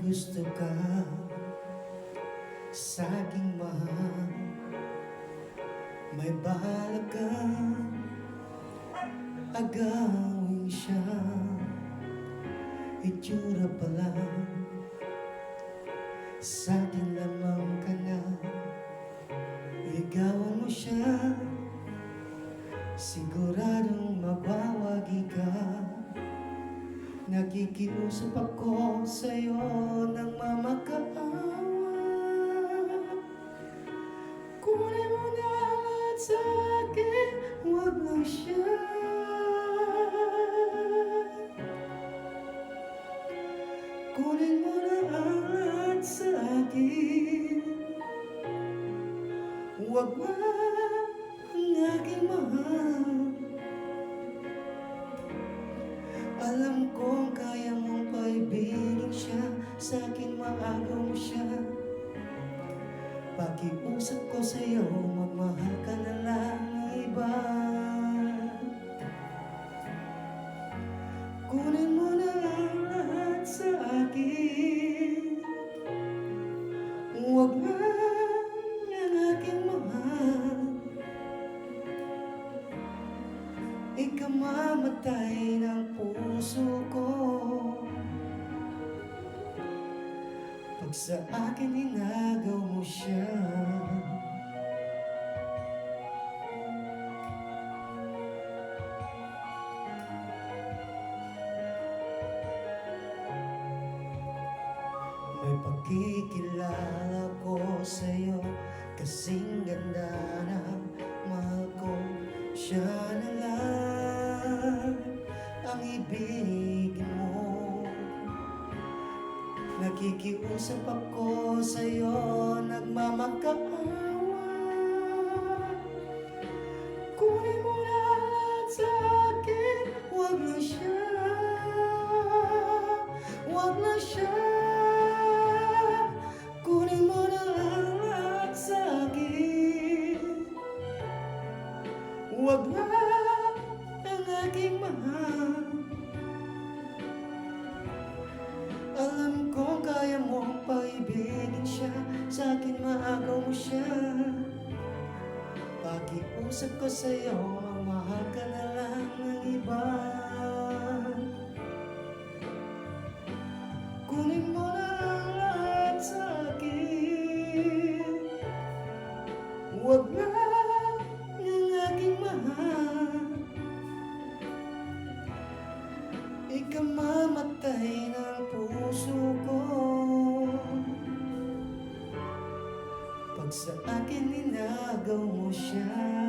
gusto ka sa aking mahal, may balak kang agawin siya. Itsura pa lang, sa akin lamang ka na. Ligawan mo siya, siguradong mabawagi ka. Nakikiusap ako sa'yo ng mamakaawa. Kunin mo na lahat sa akin, huwag lang siya. Kunin mo na lahat sa akin, huwag lang ang aking mahal. Alam kong kaya mong paibigin siya, sa akin maagaw mo siya. Pakiusap ko sa'yo, magmahal ka na lang ng iba. Kunin mo na ang lahat sa akin, huwag lang ang aking mahal. Ikamamatay ng puso ko pag sa akin inagaw mo siya. May pagkikilala ko sa'yo, kasing ganda ng mahal ko. Siya na lang ang ibigin mo. Nakikiusap ako sa'yo, nagmamakaawa. Kunin mo na lahat sa akin, huwag na siya. Huwag na siya. Kunin mo na lahat sa akin, huwag lang ang aking mahal. Alam ko kaya mong paibigin siya, sa akin maagaw mo siya. Pakiusap ko sa'yo, magmahal ka na lang ng iba. Kunin mo na ang lahat sa akin, huwag lang ang aking mahal. Ikamamatay ng puso ko pag sa akin inagaw mo siya.